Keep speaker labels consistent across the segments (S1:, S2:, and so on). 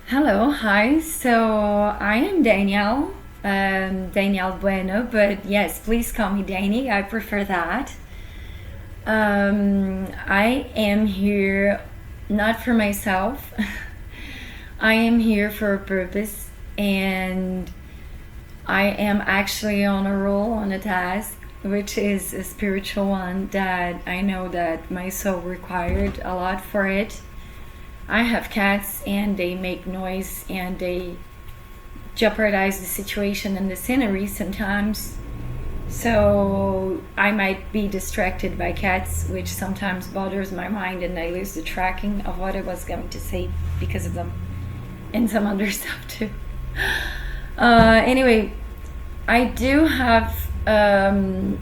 S1: Hello, hi. So I am Danielle, Danielle Bueno, but yes, please call me Danny. I prefer that. I am here not for myself. I am here for a purpose, and I am actually on a role, on a task, which is a spiritual one that I know that my soul required a lot for it. I have cats and they make noise and they jeopardize the situation and the scenery sometimes. So I might be distracted by cats, which sometimes bothers my mind and I lose the tracking of what I was going to say because of them and some other stuff too. Anyway, I do have I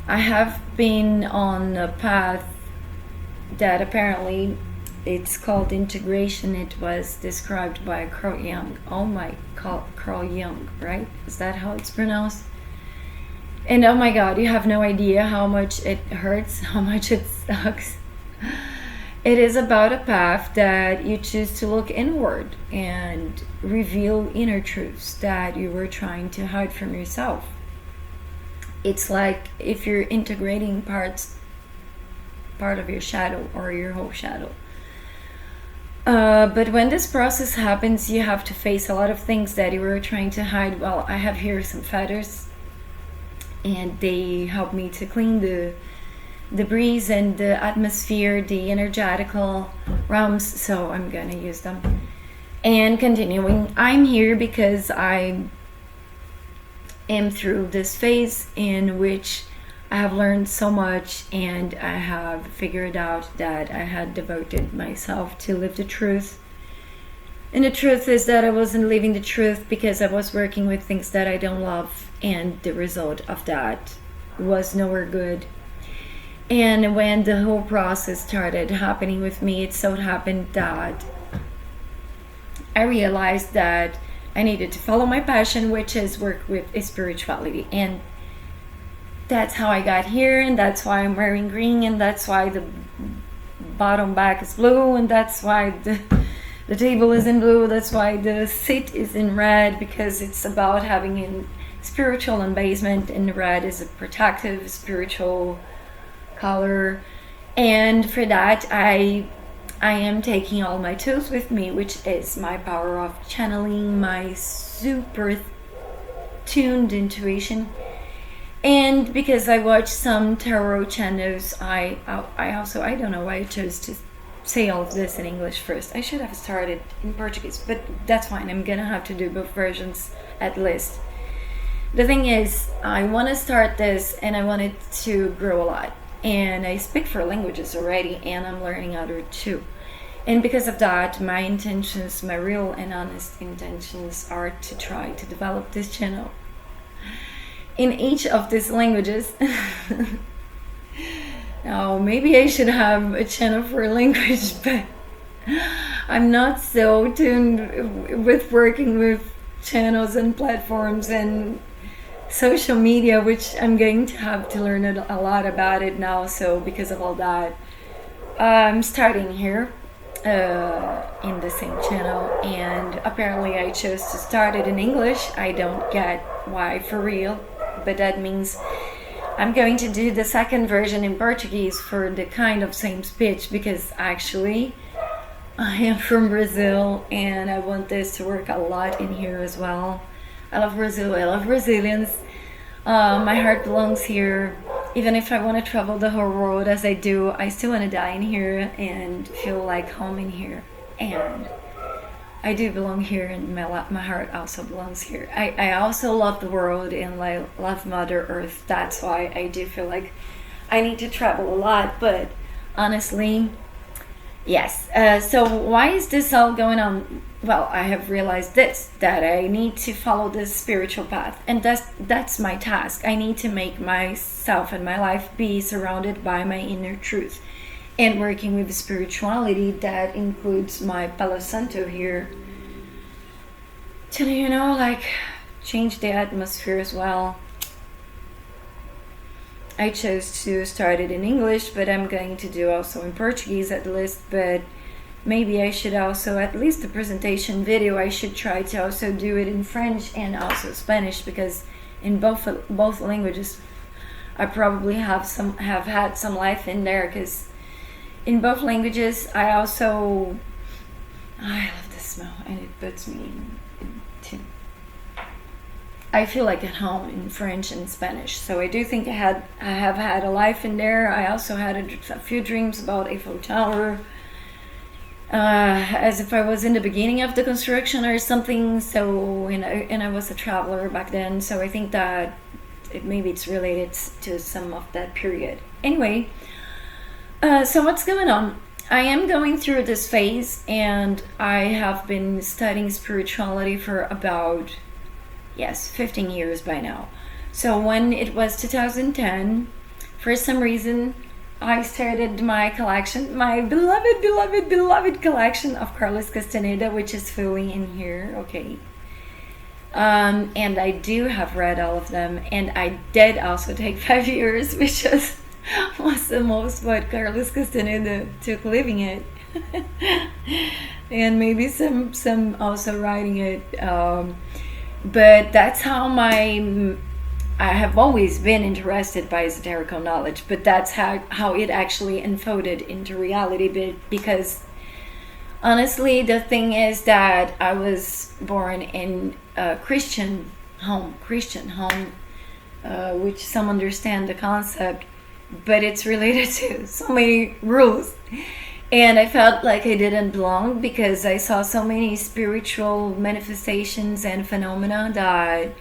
S1: have been on a path that apparently it's called integration. It was described by Carl Jung. Oh my, Carl Jung, right? Is that how it's pronounced? And oh my god, you have no idea how much it hurts, how much it sucks. It is about a path that you choose to look inward and reveal inner truths that you were trying to hide from yourself. It's like if you're integrating part of your shadow or your whole shadow. But when this process happens, you have to face a lot of things that you were trying to hide. Well, I have here some feathers, and they help me to clean the breeze and the atmosphere, the energetical realms. So I'm gonna use them. And continuing, I'm here because I am through this phase in which I have learned so much, and I have figured out that I had devoted myself to live the truth. And the truth is that I wasn't living the truth because I was working with things that I don't love, and the result of that was nowhere good. And when the whole process started happening with me, it so happened that I realized that I needed to follow my passion, which is work with spirituality. And that's how I got here, and that's why I'm wearing green, and that's why the bottom back is blue, and that's why the table is in blue, that's why the seat is in red, because it's about having a spiritual embasement, and red is a protective spiritual color. And for that, I am taking all my tools with me, which is my power of channeling, my super tuned intuition. And because I watched some tarot channels, I don't know why I chose to say all of this in English first. I should have started in Portuguese, but that's fine. I'm gonna have to do both versions at least. The thing is, I want to start this and I want it to grow a lot. And I speak 4 languages already, and I'm learning other too. And because of that, my intentions, my real and honest intentions, are to try to develop this channel in each of these languages. Now, maybe I should have a channel for a language, but I'm not so tuned with working with channels and platforms and social media, which I'm going to have to learn a lot about it now. So because of all that, I'm starting here in the same channel, and apparently I chose to start it in English. I don't get why, for real, but that means I'm going to do the second version in Portuguese for the kind of same speech, because actually I am from Brazil and I want this to work a lot in here as well. I love Brazil, I love Brazilians. My heart belongs here. Even if I want to travel the whole world as I do, I still want to die in here and feel like home in here. And I do belong here, and my heart also belongs here. I also love the world and I love Mother Earth. That's why I do feel like I need to travel a lot. But honestly, yes. So why is this all going on? Well, I have realized that I need to follow this spiritual path, and that's my task. I need to make myself and my life be surrounded by my inner truth, and working with spirituality that includes my Palo Santo here to, like, change the atmosphere as well. I chose to start it in English, but I'm going to do also in Portuguese at least. But maybe I should also, at least the presentation video, I should try to also do it in French and also Spanish, because in both languages I probably have had some life in there, because in both languages I love the smell, and it puts me into, I feel like at home in French and Spanish. So I do think I have had a life in there. I also had a few dreams about Eiffel Tower, as if I was in the beginning of the construction or something. So and I was a traveler back then. So I think that maybe it's related to some of that period. Anyway, so what's going on? I am going through this phase, and I have been studying spirituality for about 15 years by now. So when it was 2010, for some reason, I started my collection, my beloved collection of Carlos Castaneda, which is fully in here, okay. And I do have read all of them, and I did also take 5 years, which was the most what Carlos Castaneda took living it. And maybe some also writing it. But that's how I have always been interested by esoterical knowledge, but that's how it actually unfolded into reality. Because honestly, the thing is that I was born in a Christian home, which some understand the concept, but it's related to so many rules. And I felt like I didn't belong, because I saw so many spiritual manifestations and phenomena that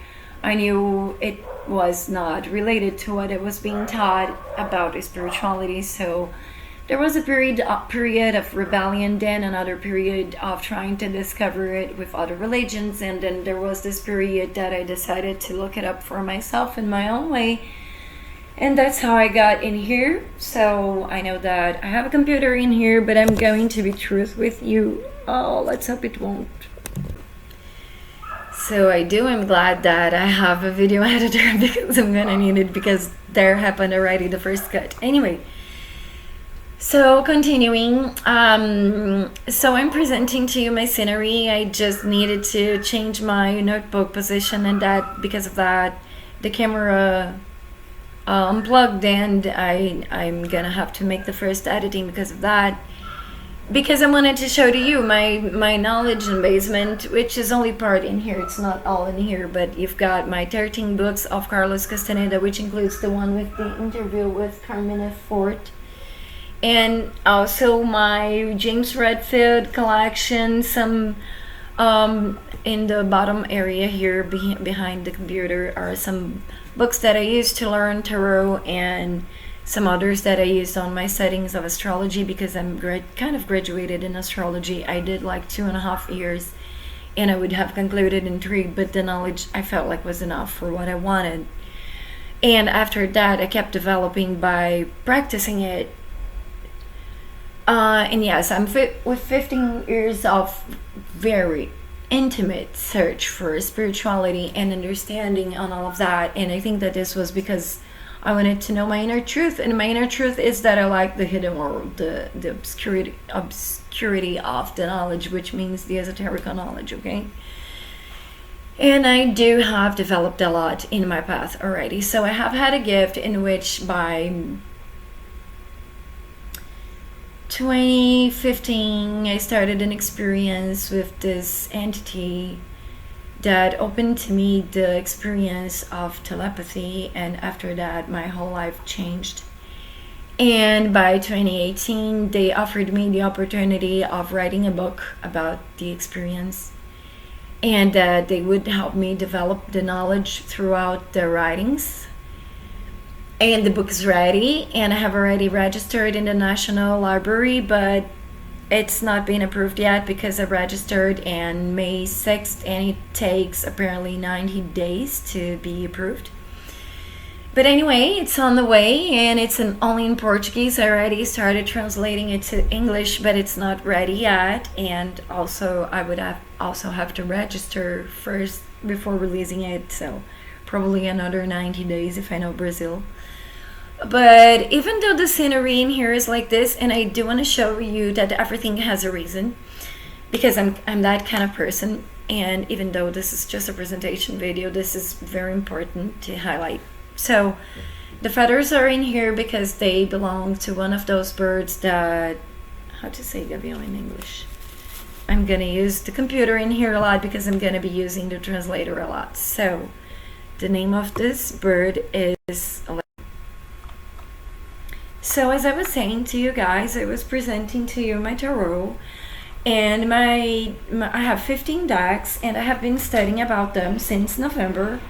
S1: I knew it was not related to what I was being taught about spirituality. So there was a period of rebellion, then another period of trying to discover it with other religions, and then there was this period that I decided to look it up for myself in my own way. And that's how I got in here. So I know that I have a computer in here, but I'm going to be truth with you. Oh, let's hope it won't. So I'm glad that I have a video editor, because I'm gonna need it, because there happened already the first cut. Anyway, so continuing, so I'm presenting to you my scenery. I just needed to change my notebook position, and that because of that the camera unplugged, and I'm gonna have to make the first editing because of that, because I wanted to show to you my knowledge and basement, which is only part in here. It's not all in here, but you've got my 13 books of Carlos Castaneda, which includes the one with the interview with Carmina Fort, and also my James Redfield collection. Some in the bottom area here behind the computer are some books that I used to learn tarot, and some others that I used on my settings of astrology, because I'm kind of graduated in astrology. I did like 2.5 years, and I would have concluded in 3, but the knowledge I felt like was enough for what I wanted. And after that, I kept developing by practicing it. And yes, I'm with 15 years of very intimate search for spirituality and understanding on all of that. And I think that this was because I wanted to know my inner truth, and my inner truth is that I like the hidden world, the obscurity of the knowledge, which means the esoteric knowledge, okay? And I do have developed a lot in my path already. So I have had a gift in which by 2015 I started an experience with this entity that opened to me the experience of telepathy, and after that my whole life changed. And by 2018 they offered me the opportunity of writing a book about the experience, and that they would help me develop the knowledge throughout the writings. And the book is ready, and I have already registered in the National Library, but it's not been approved yet because I registered on May 6th, and it takes apparently 90 days to be approved. But anyway, it's on the way, and it's only in Portuguese. I already started translating it to English, but it's not ready yet. And also I would have to register first before releasing it, so probably another 90 days if I know Brazil. But even though the scenery in here is like this, and I do want to show you that everything has a reason, because I'm that kind of person. And even though this is just a presentation video, this is very important to highlight. So the feathers are in here because they belong to one of those birds that, how to say gavião in English? I'm gonna use the computer in here a lot because I'm gonna be using the translator a lot. So the name of this bird is... So as I was saying to you guys, I was presenting to you my tarot, and I have 15 decks, and I have been studying about them since November.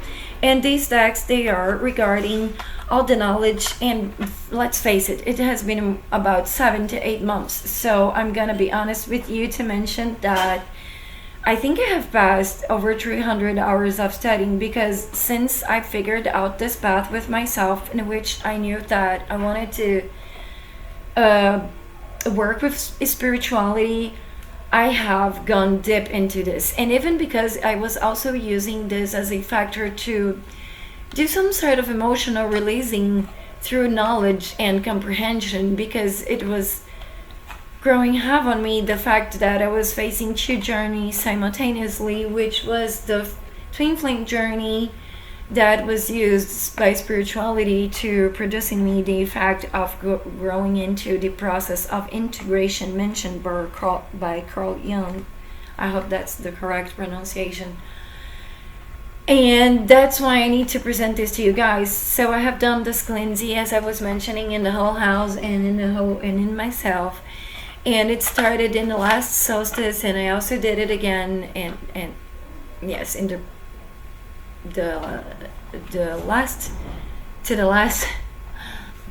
S1: And these decks, they are regarding all the knowledge, and let's face it, it has been about 7 to 8 months. So I'm gonna be honest with you to mention that I think I have passed over 300 hours of studying, because since I figured out this path with myself, in which I knew that I wanted to work with spirituality, I have gone deep into this. And even because I was also using this as a factor to do some sort of emotional releasing through knowledge and comprehension, because it was growing havoc on me, the fact that I was facing two journeys simultaneously, which was the twin flame journey that was used by spirituality to producing me the fact of growing into the process of integration mentioned by Carl Jung. I hope that's the correct pronunciation. And that's why I need to present this to you guys. So I have done this cleansing, as I was mentioning, in the whole house and in myself. And it started in the last solstice, and I also did it again, and yes, in the last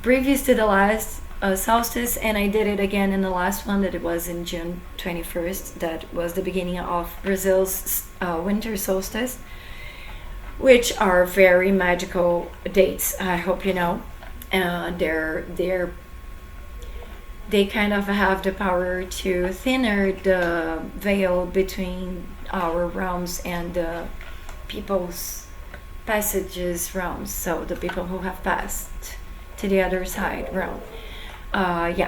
S1: previous to the last solstice, and I did it again in the last one, that it was in June 21st. That was the beginning of Brazil's winter solstice, which are very magical dates. I hope you know. They kind of have the power to thinner the veil between our realms and the people's passages realms. So the people who have passed to the other side realm. And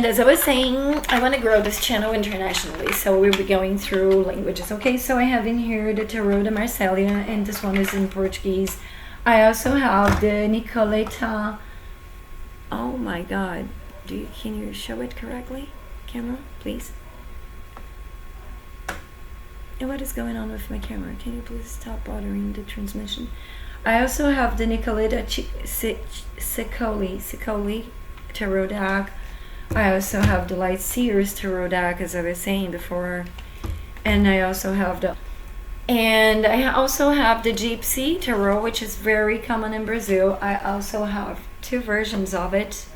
S1: as I was saying, I want to grow this channel internationally, so we'll be going through languages. Okay, so I have in here the Tarot de Marcélia, and this one is in Portuguese. I also have the Nicoleta. Oh my God, can you show it correctly? Camera, please. And what is going on with my camera? Can you please stop bothering the transmission? I also have the Nicoleta Sicoli Tarot deck. I also have the Light Seers Tarot deck, as I was saying before. And I also have the Gypsy Tarot, which is very common in Brazil. I also have 2 versions of it,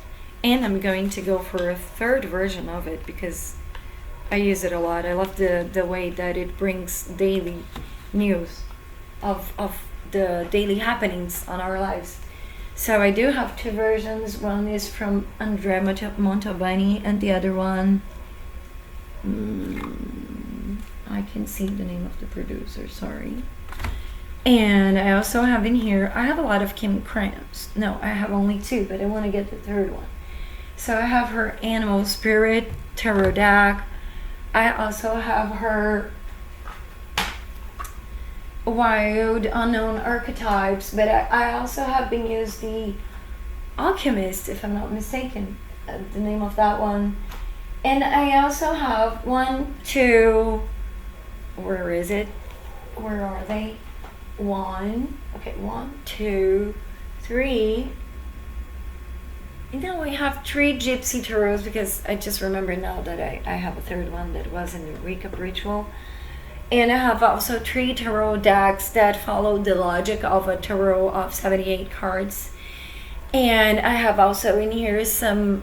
S1: and I'm going to go for a 3rd version of it because I use it a lot. I love the way that it brings daily news of the daily happenings on our lives. So I do have 2 versions. One is from Andrea Montalbani, and the other one, I can see the name of the producer, sorry. And I also have in here, I have a lot of Kim Krams. No, I have only 2, but I want to get the 3rd one. So I have her Animal Spirit Tarot deck. I also have her Wild Unknown Archetypes, but I also have been used the Alchemist, if I'm not mistaken, the name of that one. And I also have 1, 2, where is it? Where are they? 1, 2, 3. And now we have 3 Gypsy Tarots, because I just remember now that I have a 3rd one that was in the recap ritual. And I have also 3 tarot decks that follow the logic of a tarot of 78 cards. And I have also in here some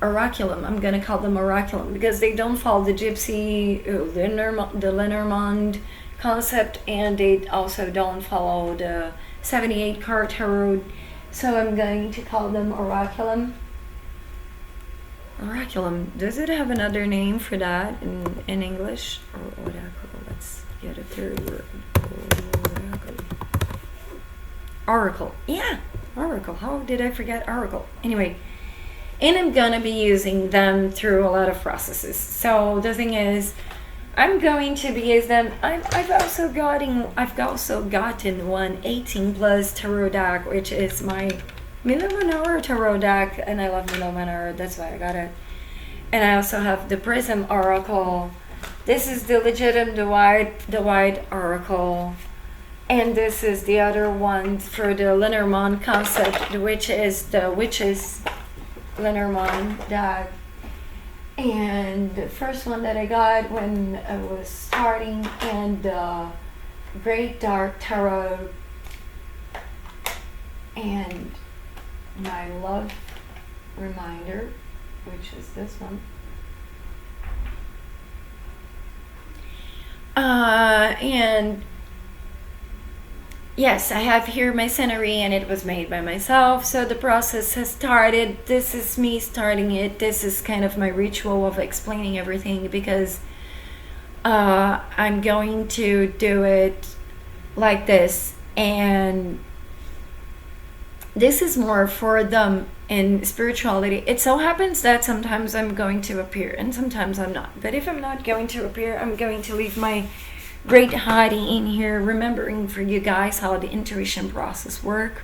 S1: oraculum. I'm gonna call them oraculum because they don't follow the Gypsy, the Lenormand concept, and they also don't follow the 78 card tarot. So I'm going to call them oraculum. Oraculum. Does it have another name for that in English? Or oracle. Let's get a 3rd word. Oracle. Oracle. Yeah, Oracle. How did I forget Oracle? Anyway, and I'm gonna be using them through a lot of processes. So the thing is, I'm going to be using them. I've also gotten one 18 plus tarot deck, which is my BuenoAstral tarot deck, and I love BuenoAstral. That's why I got it. And I also have the Prism Oracle. This is the legitimate, the white Oracle. And this is the other one for the Lenormand concept, which is the Witches Lenormand deck. And the first one that I got when I was starting, and the Great Dark Tarot, and my love reminder, which is this one. And yes, I have here my scenery, and it was made by myself, so the process has started. This is me starting it. This is kind of my ritual of explaining everything, because I'm going to do it like this, and this is more for them in spirituality. It so happens that sometimes I'm going to appear and sometimes I'm not, but if I'm not going to appear, I'm going to leave my great Heidi in here, remembering for you guys how the intuition process work.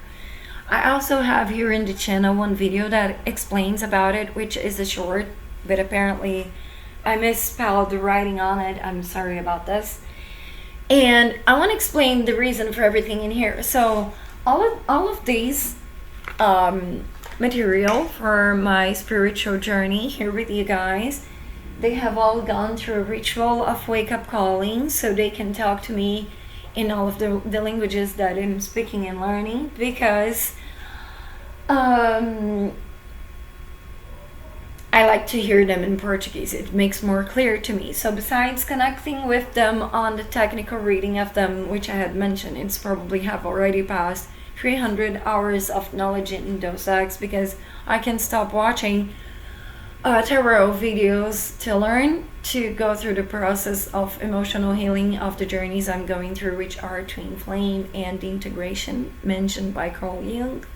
S1: I also have here in the channel one video that explains about it, which is a short, but apparently I misspelled the writing on it. I'm sorry about this. And I want to explain the reason for everything in here. So all of these material for my spiritual journey here with you guys, they have all gone through a ritual of wake-up calling, so they can talk to me in all of the languages that I'm speaking and learning, because I like to hear them in Portuguese. It makes more clear to me. So besides connecting with them on the technical reading of them, which I had mentioned, it's probably have already passed 300 hours of knowledge in those decks, because I can stop watching tarot videos to learn, to go through the process of emotional healing of the journeys I'm going through, which are twin flame and the integration mentioned by Carl Jung.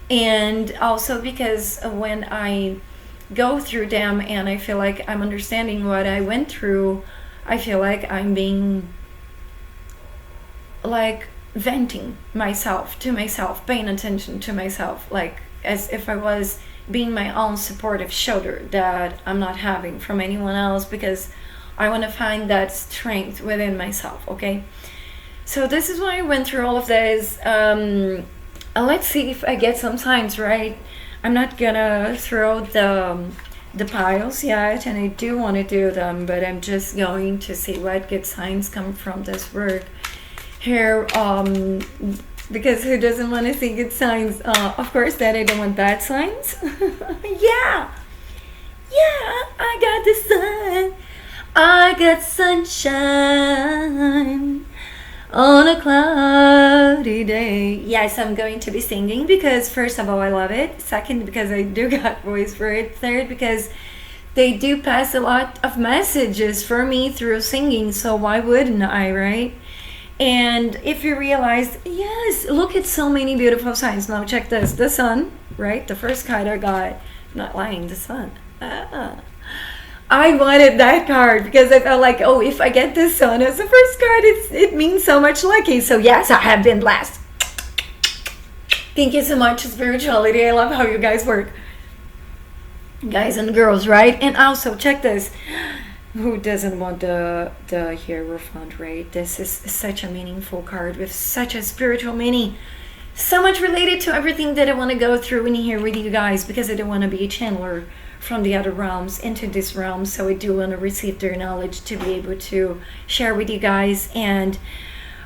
S1: And also because when I go through them and I feel like I'm understanding what I went through, I feel like I'm being like venting myself to myself, paying attention to myself, like as if I was being my own supportive shoulder that I'm not having from anyone else, because I want to find that strength within myself. Okay, so this is why I went through all of this. Let's see if I get some signs right. I'm not gonna throw the piles yet, and I do want to do them, but I'm just going to see what good signs come from this work here, because who doesn't want to see good signs? Of course that I don't want bad signs. yeah, I got the sun, I got sunshine on a cloudy day. Yes, I'm going to be singing, because first of all, I love it. Second, because I do got voice for it. Third, because they do pass a lot of messages for me through singing, so why wouldn't I, right? And if you realize, yes, look at so many beautiful signs. Now check this, the sun, right? The first card I got, I'm not lying, the sun. I wanted that card because I felt like, oh, if I get this sun as the first card, it means so much lucky. So yes, I have been blessed. Thank you so much, spirituality. I love how you guys work, guys and girls, right? And also check this. Who doesn't want the Hierophant, right? This is such a meaningful card with such a spiritual meaning. So much related to everything that I want to go through in here with you guys, because I don't want to be a channeler from the other realms into this realm. So I do want to receive their knowledge to be able to share with you guys. And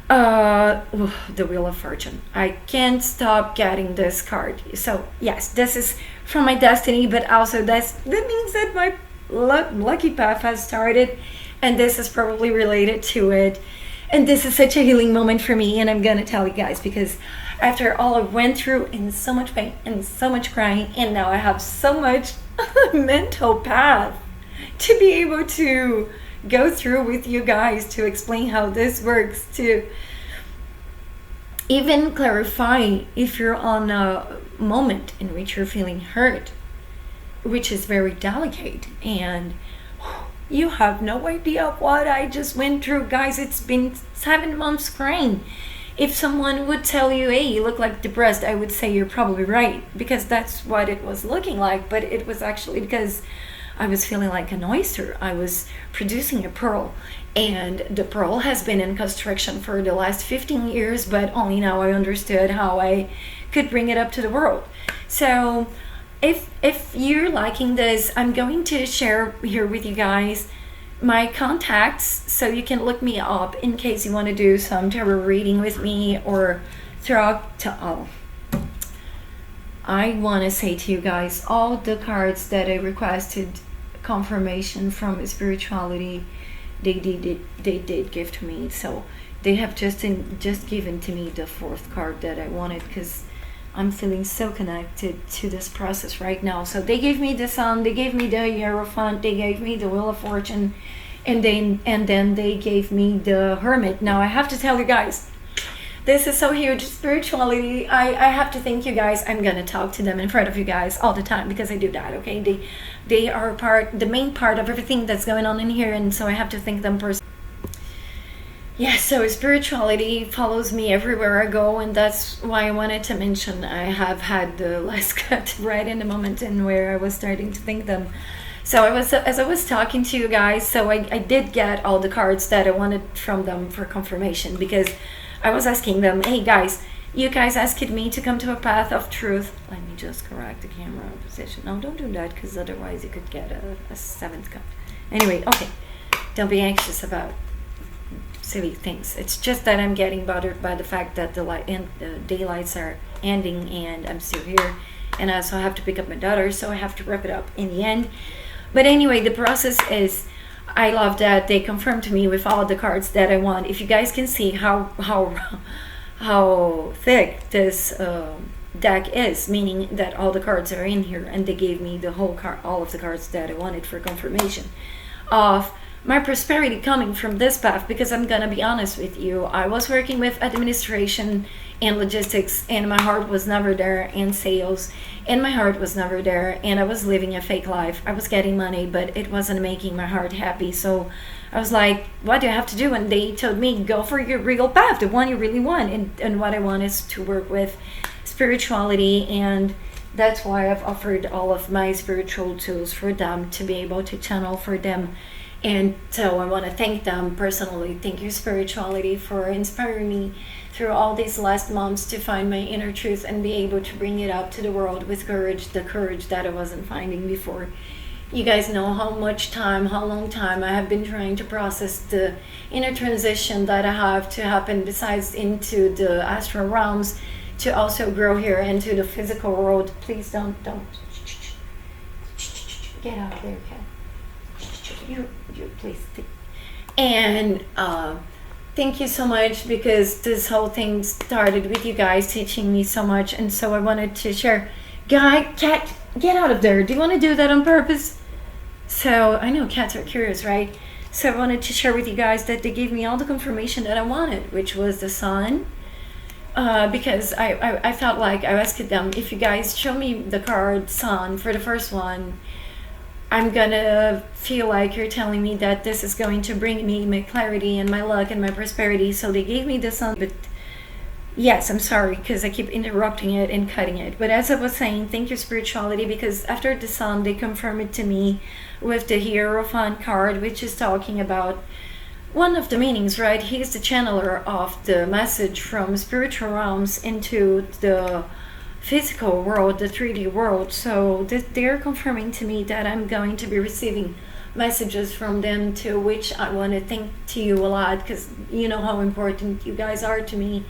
S1: the Wheel of Fortune. I can't stop getting this card. So yes, this is from my destiny, but also that means that my lucky path has started, and this is probably related to it. And this is such a healing moment for me, and I'm gonna tell you guys, because after all I went through, and so much pain and so much crying, and now I have so much mental path to be able to go through with you guys to explain how this works, to even clarify if you're on a moment in which you're feeling hurt, which is very delicate. And you have no idea what I just went through, guys. It's been 7 months crying. If someone would tell you, hey, you look like depressed, I would say you're probably right, because that's what it was looking like. But it was actually because I was feeling like an oyster. I was producing a pearl, and the pearl has been in construction for the last 15 years, but only now I understood how I could bring it up to the world. So if you're liking this, I'm going to share here with you guys my contacts, so you can look me up in case you want to do some tarot reading with me or talk to all. I want to say to you guys, all the cards that I requested confirmation from spirituality, they did give to me. So they have just given to me the 4th card that I wanted, because I'm feeling so connected to this process right now. So they gave me the Sun, they gave me the Hierophant, they gave me the Wheel of Fortune, and then they gave me the Hermit. Now I have to tell you guys, this is so huge. Spirituality, I have to thank you guys. I'm gonna talk to them in front of you guys all the time, because I do that, okay? They are the main part of everything that's going on in here, and so I have to thank them personally. Yeah, so spirituality follows me everywhere I go, and that's why I wanted to mention I have had the last cut right in the moment in where I was starting to thank them. So as I was talking to you guys, so I did get all the cards that I wanted from them for confirmation, because I was asking them, hey guys, you guys asked me to come to a path of truth. Let me just correct the camera position. No, don't do that, because otherwise you could get a 7th cut. Anyway, okay, don't be anxious about silly things. It's just that I'm getting bothered by the fact that the daylights are ending and I'm still here, and I also have to pick up my daughter, so I have to wrap it up in the end. But anyway, the process is, I love that they confirmed to me with all the cards that I want. If you guys can see how thick this deck is, meaning that all the cards are in here, and they gave me the whole all of the cards that I wanted for confirmation of my prosperity coming from this path. Because I'm gonna be honest with you, I was working with administration and logistics, and my heart was never there, and sales, and my heart was never there, and I was living a fake life. I was getting money, but it wasn't making my heart happy. So I was like, what do I have to do? And they told me, go for your real path, the one you really want. And what I want is to work with spirituality, and that's why I've offered all of my spiritual tools for them to be able to channel for them. And so I want to thank them personally. Thank you, spirituality, for inspiring me through all these last months to find my inner truth and be able to bring it out to the world with courage, the courage that I wasn't finding before. You guys know how long time I have been trying to process the inner transition that I have to happen, besides into the astral realms, to also grow here into the physical world. Please don't get out of there, okay? You please. And thank you so much, because this whole thing started with you guys teaching me so much, and so I wanted to share. Cat, get out of there. Do you want to do that on purpose? So I know cats are curious, right? So I wanted to share with you guys that they gave me all the confirmation that I wanted, which was the Sun. Because I felt like I asked them, if you guys show me the card Sun for the first one, I'm gonna feel like you're telling me that this is going to bring me my clarity and my luck and my prosperity. So they gave me the Sun. But yes, I'm sorry, because I keep interrupting it and cutting it. But as I was saying, thank you, spirituality, because after the Sun, they confirmed it to me with the Hierophant card, which is talking about one of the meanings, right? He's the channeler of the message from spiritual realms into the physical world, the 3D world. So they're confirming to me that I'm going to be receiving messages from them, to which I want to thank to you a lot, because you know how important you guys are to me,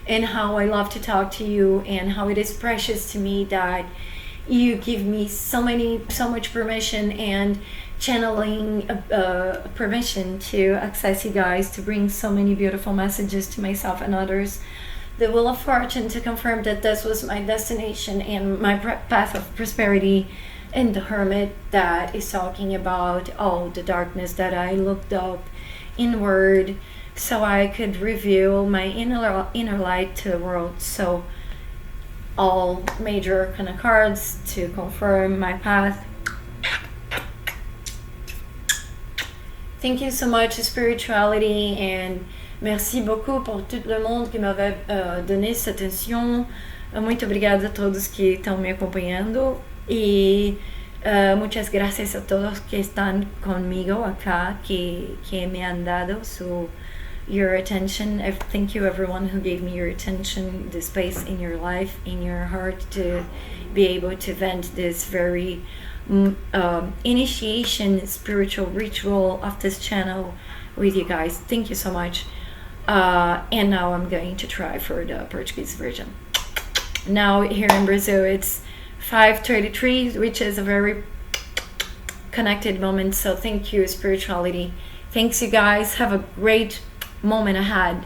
S1: and how I love to talk to you, and how it is precious to me that you give me so much permission and channeling permission to access you guys, to bring so many beautiful messages to myself and others. The Wheel of Fortune to confirm that this was my destination and my path of prosperity, and the Hermit that is talking about all the darkness that I looked up inward, so I could reveal my inner light to the world. So all major kind of cards to confirm my path. Thank you so much, spirituality, and merci beaucoup por tout le monde que m'avait donné cette atenção. Muito obrigada a todos que estão me acompanhando e muchas gracias a todos que están conmigo acá, que me han dado your attention. I thank you everyone who gave me your attention, the space in your life, in your heart, to be able to vent this very initiation spiritual ritual of this channel with you guys. Thank you so much. And now I'm going to try for the Portuguese version. Now here in Brazil it's 5:33, which is a very connected moment. So thank you, spirituality. Thanks you guys. Have a great moment ahead.